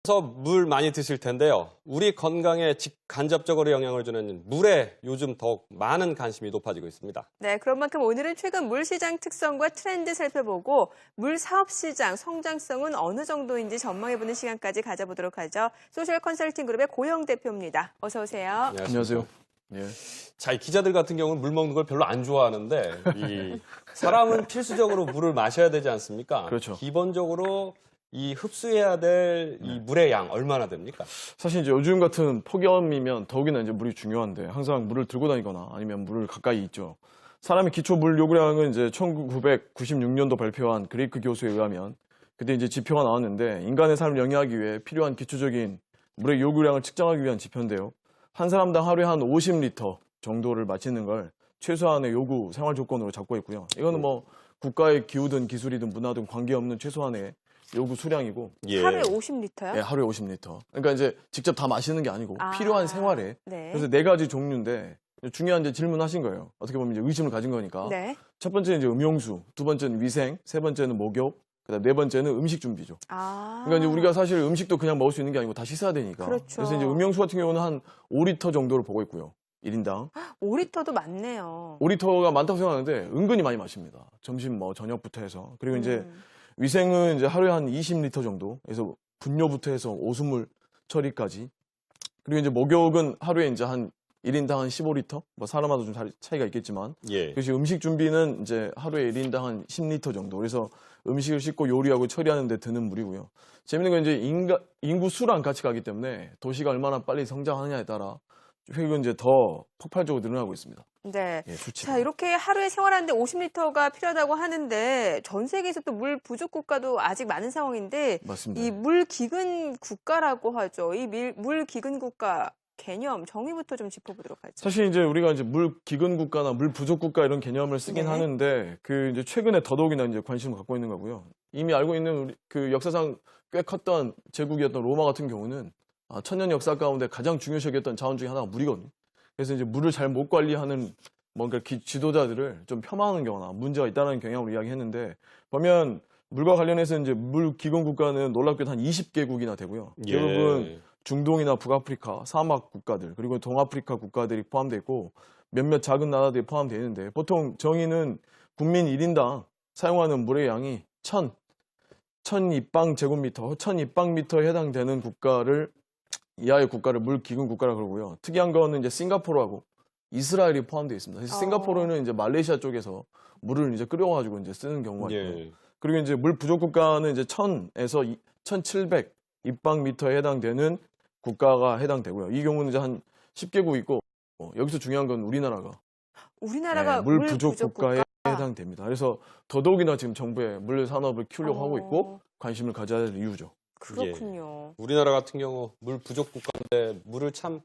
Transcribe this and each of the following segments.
그래서 물 많이 드실 텐데요. 우리 건강에 직간접적으로 영향을 주는 물에 요즘 더욱 많은 관심이 높아지고 있습니다. 네, 그런 만큼 오늘은 최근 물 시장 특성과 트렌드 살펴보고 물 사업 시장 성장성은 어느 정도인지 전망해보는 시간까지 가져보도록 하죠. 소셜 컨설팅 그룹의 고영 대표입니다. 어서 오세요. 안녕하세요. 예. 자, 이 기자들 같은 경우는 물 먹는 걸 별로 안 좋아하는데 사람은 필수적으로 물을 마셔야 되지 않습니까? 그렇죠. 기본적으로 이 흡수해야 될 이 물의 양 얼마나 됩니까? 사실 이제 요즘 같은 폭염이면 더욱이나 이제 물이 중요한데 항상 물을 들고 다니거나 아니면 물을 가까이 있죠. 사람의 기초 물 요구량은 이제 1996년도 발표한 그레이크 교수에 의하면 그때 이제 지표가 나왔는데 인간의 삶을 영위하기 위해 필요한 기초적인 물의 요구량을 측정하기 위한 지표인데요. 한 사람당 하루에 한 50리터 정도를 마시는 걸 최소한의 요구 생활 조건으로 잡고 있고요. 이거는 뭐 국가의 기후든 기술이든 문화든 관계없는 최소한의 요구 수량이고 하루에 50리터요? 예, 하루에 50리터. 그러니까 이제 직접 다 마시는 게 아니고 필요한 생활에. 네. 그래서 네 가지 종류인데 중요한 이제 질문하신 거예요. 어떻게 보면 이제 의심을 가진 거니까. 네. 첫 번째는 이제 음용수, 두 번째는 위생, 세 번째는 목욕, 그다음 네 번째는 음식 준비죠. 그러니까 이제 우리가 사실 음식도 그냥 먹을 수 있는 게 아니고 다 씻어야 되니까. 그렇죠. 그래서 이제 음용수 같은 경우는 한 5리터 정도를 보고 있고요. 1인당. 5리터도 많네요. 5리터가 많다고 생각하는데 은근히 많이 마십니다. 점심 뭐 저녁부터 해서. 그리고 이제 위생은 이제 하루에 한 20리터 정도. 그래서 분뇨부터 해서 오수물 처리까지. 그리고 이제 목욕은 하루에 이제 한 1인당 한 15리터. 뭐 사람마다 좀 차이가 있겠지만. 예. 그래서 음식 준비는 이제 하루에 1인당 한 10리터 정도. 그래서 음식을 씻고 요리하고 처리하는 데 드는 물이고요. 재밌는 건 이제 인구 수랑 같이 가기 때문에 도시가 얼마나 빨리 성장하느냐에 따라 획은 이제 더 폭발적으로 늘어나고 있습니다. 네. 예, 수치. 자, 이렇게 하루에 생활하는데 50리터가 필요하다고 하는데 전 세계에서 또 물 부족 국가도 아직 많은 상황인데 맞습니다. 이 물 기근 국가라고 하죠. 이 물 기근 국가 개념 정의부터 좀 짚어보도록 하죠. 사실 이제 우리가 이제 물 기근 국가나 물 부족 국가 이런 개념을 쓰긴 네. 하는데 그 이제 최근에 더더욱이나 이제 관심을 갖고 있는 거고요. 이미 알고 있는 그 역사상 꽤 컸던 제국이었던 로마 같은 경우는 천년 역사 가운데 가장 중요시했던 자원 중에 하나가 물이거든요. 그래서 이제 물을 잘 못 관리하는 뭔가 지도자들을 좀 폄하하는 경우나 문제가 있다는 경향으로 이야기했는데 보면 물과 관련해서 이제 물 기근 국가는 놀랍게도 한 20개국이나 되고요. 예. 대부분 중동이나 북아프리카, 사막 국가들, 그리고 동아프리카 국가들이 포함되어 있고 몇몇 작은 나라들이 포함되어 있는데 보통 정의는 국민 1인당 사용하는 물의 양이 1000 입방제곱미터, 1000 입방미터에 해당되는 국가를 이하의 국가를 물 기근 국가라 그러고요. 특이한 거는 이제 싱가포르하고 이스라엘이 포함되어 있습니다. 그래서 싱가포르는 이제 말레이시아 쪽에서 물을 이제 끓여가지고 이제 쓰는 경우가 있고요. 예. 그리고 이제 물 부족 국가는 이제 1000에서 1700 입방미터에 해당되는 국가가 해당되고요. 이 경우는 이제 한 10개국 있고 여기서 중요한 건 우리나라가 물 부족 국가에 해당됩니다. 그래서 더더욱이나 지금 정부의 물 산업을 키우려고 하고 있고 관심을 가져야 될 이유죠. 그렇군요. 예. 우리나라 같은 경우 물 부족 국가인데 물을 참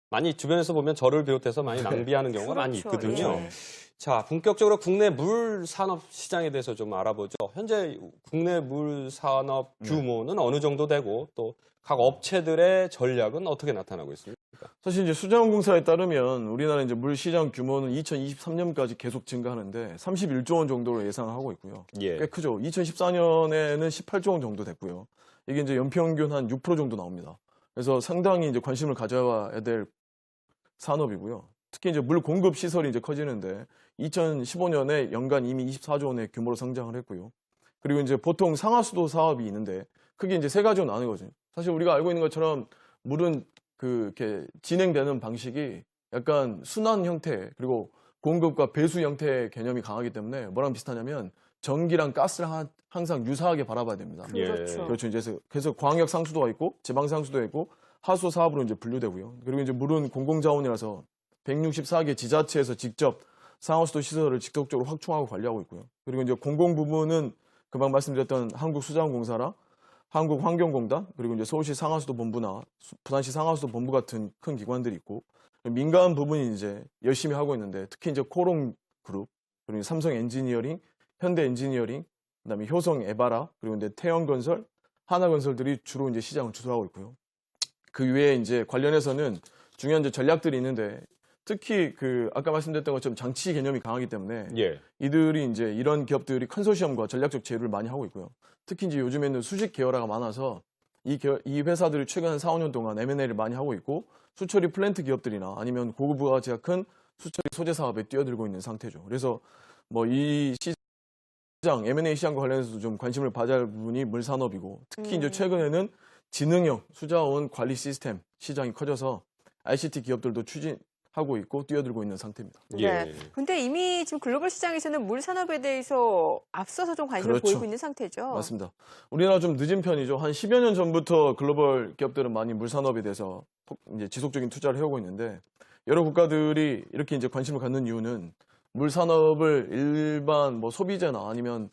많이 주변에서 보면 저를 비롯해서 많이 낭비하는 경우가 많이 그렇죠. 있거든요. 예. 자, 본격적으로 국내 물 산업 시장에 대해서 좀 알아보죠. 현재 국내 물 산업 규모는 어느 정도 되고 또 각 업체들의 전략은 어떻게 나타나고 있습니까? 사실 이제 수자원공사에 따르면 우리나라 이제 물 시장 규모는 2023년까지 계속 증가하는데 31조 원 정도로 예상하고 있고요. 예. 꽤 크죠. 2014년에는 18조 원 정도 됐고요. 이게 이제 연평균 한 6% 정도 나옵니다. 그래서 상당히 이제 관심을 가져야 될 산업이고요. 특히 이제 물 공급 시설이 이제 커지는데 2015년에 연간 이미 24조 원의 규모로 성장을 했고요. 그리고 이제 보통 상하수도 사업이 있는데 크게 이제 세 가지로 나누거든요. 사실 우리가 알고 있는 것처럼 물은 이렇게 진행되는 방식이 약간 순환 형태 그리고 공급과 배수 형태의 개념이 강하기 때문에 뭐랑 비슷하냐면 전기랑 가스랑 항상 유사하게 바라봐야 됩니다. 그렇죠. 그렇죠. 이제 그래서 광역 상수도가 있고 지방 상수도가 있고 하수 사업으로 이제 분류되고요. 그리고 이제 물은 공공자원이라서 164개 지자체에서 직접 상하수도 시설을 직접적으로 확충하고 관리하고 있고요. 그리고 이제 공공 부문은 금방 말씀드렸던 한국수자원공사랑 한국환경공단 그리고 이제 서울시 상하수도 본부나 부산시 상하수도 본부 같은 큰 기관들이 있고 민간 부분이 이제 열심히 하고 있는데 특히 이제 코롱그룹 그리고 삼성 엔지니어링, 현대 엔지니어링, 그다음에 효성 에바라 그리고 이제 태영건설, 하나건설들이 주로 이제 시장을 주도하고 있고요. 그 외에 이제 관련해서는 중요한 이제 전략들이 있는데 특히 아까 말씀드렸던 것처럼 장치 개념이 강하기 때문에 예. 이들이 이제 이런 기업들이 컨소시엄과 전략적 제휴를 많이 하고 있고요. 특히 이제 요즘에는 수직 계열화가 많아서 이 회사들이 최근 한 4, 5년 동안 M&A를 많이 하고 있고 수처리 플랜트 기업들이나 아니면 고급 부가가치가 큰 수처리 소재 사업에 뛰어들고 있는 상태죠. 그래서 뭐 이 시장, M&A 시장과 관련해서도 좀 관심을 받아야 할 부분이 물산업이고 특히 이제 최근에는 지능형 수자원 관리 시스템 시장이 커져서 ICT 기업들도 추진하고 있고 뛰어들고 있는 상태입니다. 네. 근데 이미 지금 글로벌 시장에서는 물 산업에 대해서 앞서서 좀 관심을 그렇죠. 보이고 있는 상태죠. 맞습니다. 우리나라 좀 늦은 편이죠. 한 10여 년 전부터 글로벌 기업들은 많이 물산업에 대해서 이제 지속적인 투자를 해오고 있는데 여러 국가들이 이렇게 이제 관심을 갖는 이유는 물산업을 일반 뭐 소비재나 아니면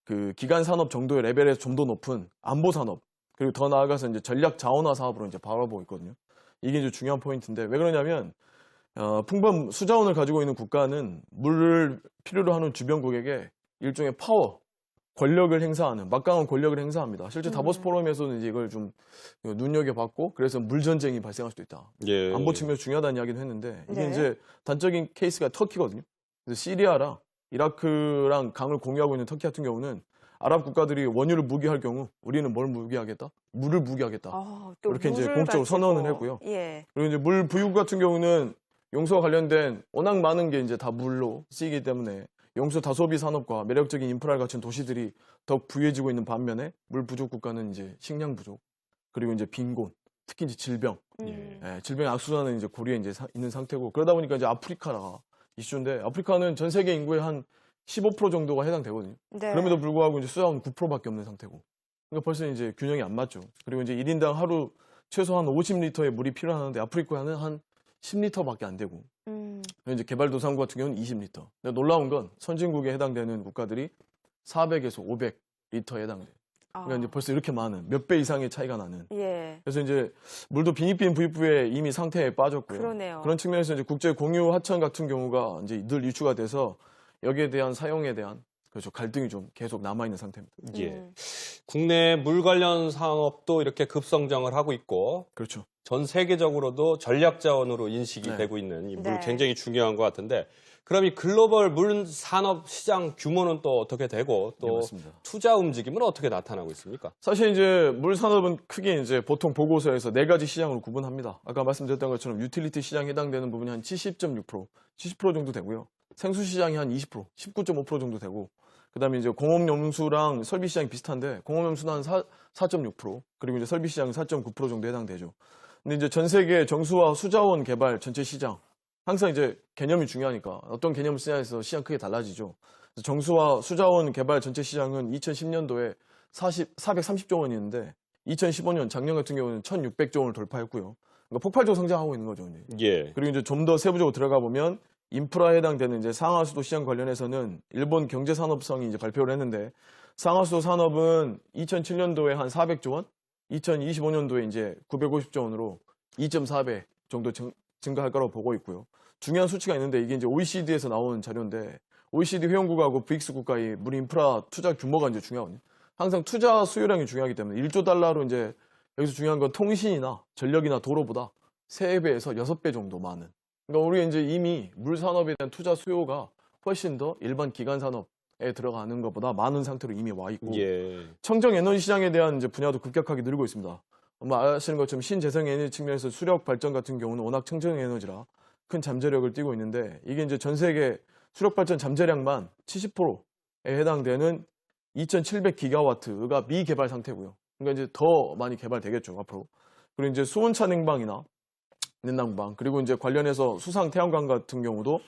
그 기간 산업 정도의 레벨에서 좀 더 높은 안보 산업 그리고 더 나아가서 이제 전략 자원화 사업으로 이제 바라보고 있거든요. 이게 이제 중요한 포인트인데 왜 그러냐면 풍부한 수자원을 가지고 있는 국가는 물을 필요로 하는 주변국에게 일종의 파워, 권력을 행사하는 막강한 권력을 행사합니다. 실제 다보스 포럼에서는 이제 이걸 좀 눈여겨봤고 그래서 물 전쟁이 발생할 수도 있다. 예. 안보 측면에서 중요하다는 이야기도 했는데 이게 네. 이제 단적인 케이스가 터키거든요. 그래서 시리아랑 이라크랑 강을 공유하고 있는 터키 같은 경우는 아랍 국가들이 원유를 무기할 경우 우리는 뭘 무기하겠다? 물을 무기하겠다. 또 이렇게 이제 물을 공적으로 가지고. 선언을 했고요. 예. 그리고 이제 물 부유 같은 경우는 용수와 관련된 워낙 많은 게 이제 다 물로 쓰이기 때문에 용수 다소비 산업과 매력적인 인프라를 갖춘 도시들이 더욱 부유해지고 있는 반면에 물 부족 국가는 이제 식량 부족 그리고 이제 빈곤 특히 이제 질병 질병의 악순환은 이제 고리에 이제 있는 상태고 그러다 보니까 이제 아프리카가 이슈인데 아프리카는 전 세계 인구의 한 15% 정도가 해당되거든요. 네. 그럼에도 불구하고 이제 수자원 9%밖에 없는 상태고. 그러니까 벌써 이제 균형이 안 맞죠. 그리고 이제 1인당 하루 최소한 50리터의 물이 필요하는데 아프리카는 한 10리터밖에 안 되고. 이제 개발도상국 같은 경우는 20리터. 근데 놀라운 건 선진국에 해당되는 국가들이 400에서 500리터에 해당돼요. 그러니까 이제 벌써 이렇게 많은 몇 배 이상의 차이가 나는. 예. 그래서 이제 물도 빈입빈 부익부에 이미 상태에 빠졌고요. 그러네요. 그런 측면에서 이제 국제 공유 하천 같은 경우가 이제 늘 이슈가 돼서 여기에 대한 사용에 대한 그렇죠 갈등이 좀 계속 남아 있는 상태입니다. 예. 국내 물 관련 산업도 이렇게 급성장을 하고 있고 그렇죠. 전 세계적으로도 전략 자원으로 인식이 네. 되고 있는 이 물 네. 굉장히 중요한 것 같은데 그럼 이 글로벌 물 산업 시장 규모는 또 어떻게 되고 네, 또 맞습니다. 투자 움직임은 어떻게 나타나고 있습니까? 사실 이제 물 산업은 크게 이제 보통 보고서에서 네 가지 시장으로 구분합니다. 아까 말씀드렸던 것처럼 유틸리티 시장에 해당되는 부분이 한 70.6%, 70% 정도 되고요. 생수 시장이 한 20%, 19.5% 정도 되고 그다음에 이제 공업용수랑 설비 시장이 비슷한데 공업용수는 한 4.6% 그리고 이제 설비 시장은 4.9% 정도 해당되죠. 근데 이제 전 세계 정수와 수자원 개발 전체 시장 항상 이제 개념이 중요하니까 어떤 개념을 쓰냐에서 시장 크게 달라지죠. 그래서 정수와 수자원 개발 전체 시장은 2010년도에 430조 원이었는데 2015년 작년 같은 경우는 1,600조 원을 돌파했고요. 그러니까 폭발적으로 성장하고 있는 거죠. 이제. 예. 그리고 이제 좀 더 세부적으로 들어가 보면 인프라에 해당되는 이제 상하수도 시장 관련해서는 일본 경제산업성이 이제 발표를 했는데 상하수도 산업은 2007년도에 한 400조 원, 2025년도에 이제 950조 원으로 2.4배 정도 증가할 거라고 보고 있고요. 중요한 수치가 있는데 이게 이제 OECD에서 나온 자료인데 OECD 회원국하고 브릭스 국가의 물 인프라 투자 규모가 이제 중요하거든요. 항상 투자 수요량이 중요하기 때문에 1조 달러로 이제 여기서 중요한 건 통신이나 전력이나 도로보다 3배에서 6배 정도 많은. 그러니까 우리가 이제 이미 물 산업에 대한 투자 수요가 훨씬 더 일반 기간 산업에 들어가는 것보다 많은 상태로 이미 와 있고 예. 청정 에너지 시장에 대한 이제 분야도 급격하게 늘고 있습니다. 아마 아시는 것처럼 신재생 에너지 측면에서 수력 발전 같은 경우는 워낙 청정 에너지라 큰 잠재력을 띠고 있는데 이게 이제 전 세계 수력 발전 잠재량만 70%에 해당되는 2,700기가와트가 미개발 상태고요. 그러니까 이제 더 많이 개발되겠죠 앞으로. 그리고 이제 수온차 냉방이나 냉난방 그리고 이제 관련해서 수상 태양광 같은 경우도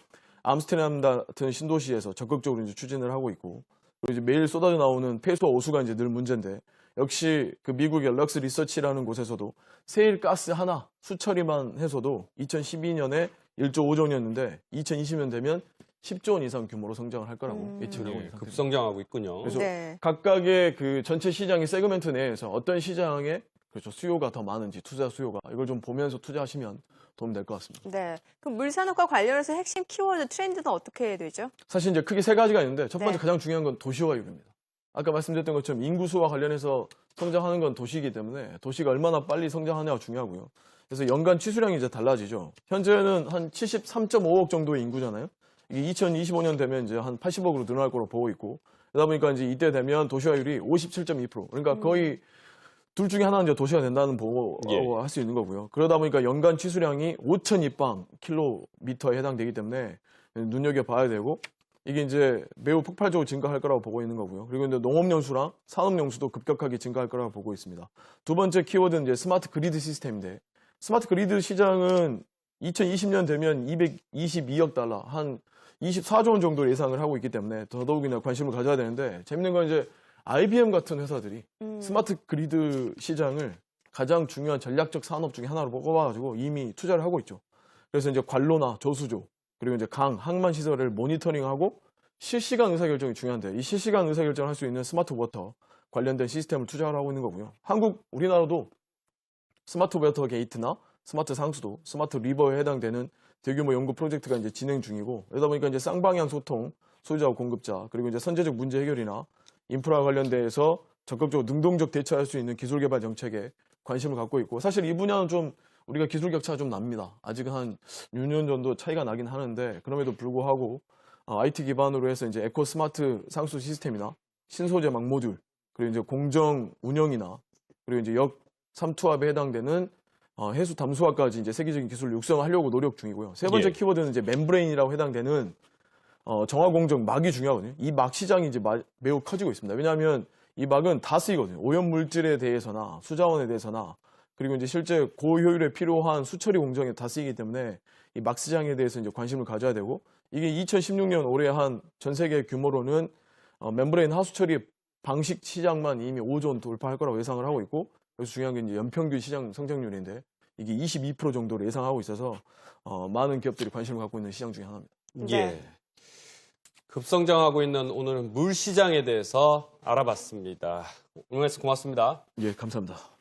암스테르담 같은 신도시에서 적극적으로 이제 추진을 하고 있고 그리고 이제 매일 쏟아져 나오는 폐수와 오수가 이제 늘 문제인데 역시 그 미국의 럭스 리서치라는 곳에서도 세일 가스 하나 수처리만 해서도 2012년에 1조 5조 원이었는데 2020년 되면 10조 원 이상 규모로 성장을 할 거라고 예측을 하고 예. 있는 상태입니다. 급성장하고 있군요. 그래서 네. 각각의 그 전체 시장의 세그멘트 내에서 어떤 시장에 그렇죠 수요가 더 많은지 투자 수요가 이걸 좀 보면서 투자하시면 도움 될 것 같습니다. 네. 그럼 물 산업과 관련해서 핵심 키워드 트렌드는 어떻게 되죠? 사실 이제 크게 세 가지가 있는데 첫 번째 네. 가장 중요한 건 도시화율입니다. 아까 말씀드렸던 것처럼 인구수와 관련해서 성장하는 건 도시이기 때문에 도시가 얼마나 빨리 성장하냐가 중요하고요. 그래서 연간 취수량이 이제 달라지죠. 현재는 한 73.5억 정도의 인구잖아요. 이게 2025년 되면 이제 한 80억으로 늘어날 거로 보고 있고 그러다 보니까 이제 이때 되면 도시화율이 57.2% 그러니까 거의 둘 중에 하나는 이제 도시가 된다는 보고 예. 할 수 있는 거고요. 그러다 보니까 연간 취수량이 5,000입방 킬로미터에 해당되기 때문에 눈여겨봐야 되고 이게 이제 매우 폭발적으로 증가할 거라고 보고 있는 거고요. 그리고 이제 농업용수랑 산업용수도 급격하게 증가할 거라고 보고 있습니다. 두 번째 키워드는 이제 스마트 그리드 시스템인데 스마트 그리드 시장은 2020년 되면 222억 달러, 한 24조 원 정도 예상을 하고 있기 때문에 더더욱이나 관심을 가져야 되는데 재밌는 건 이제 IBM 같은 회사들이 스마트 그리드 시장을 가장 중요한 전략적 산업 중에 하나로 꼽아가지고 이미 투자를 하고 있죠. 그래서 이제 관로나 저수조 그리고 이제 강, 항만 시설을 모니터링하고 실시간 의사결정이 중요한데 이 실시간 의사결정을 할 수 있는 스마트 워터 관련된 시스템을 투자를 하고 있는 거고요. 우리나라도 스마트 워터 게이트나 스마트 상수도, 스마트 리버에 해당되는 대규모 연구 프로젝트가 이제 진행 중이고 그러다 보니까 이제 쌍방향 소통, 소유자와 공급자 그리고 이제 선제적 문제 해결이나 인프라 관련돼서 적극적으로 능동적 대처할 수 있는 기술 개발 정책에 관심을 갖고 있고 사실 이 분야는 좀 우리가 기술 격차가 좀 납니다. 아직은 한 6년 정도 차이가 나긴 하는데 그럼에도 불구하고 IT 기반으로 해서 이제 에코 스마트 상수 시스템이나 신소재 막 모듈 그리고 이제 공정 운영이나 그리고 이제 역 삼투압에 해당되는 해수 담수화까지 이제 세계적인 기술을 육성하려고 노력 중이고요. 세 번째 예. 키워드는 이제 멤브레인이라고 해당되는 정화 공정 막이 중요하거든요. 이 막 시장이 이제 매우 커지고 있습니다. 왜냐하면 이 막은 다 쓰이거든요. 오염 물질에 대해서나 수자원에 대해서나 그리고 이제 실제 고효율에 필요한 수처리 공정에 다 쓰이기 때문에 이 막 시장에 대해서 이제 관심을 가져야 되고 이게 2016년 올해 한 전 세계 규모로는 멤브레인 하수처리 방식 시장만 이미 5조 원 돌파할 거라고 예상을 하고 있고 그래서 중요한 게 이제 연평균 시장 성장률인데 이게 22% 정도로 예상하고 있어서 많은 기업들이 관심을 갖고 있는 시장 중에 하나입니다. 예. 급성장하고 있는 오늘은 물 시장에 대해서 알아봤습니다. 오늘 말씀 고맙습니다. 예, 감사합니다.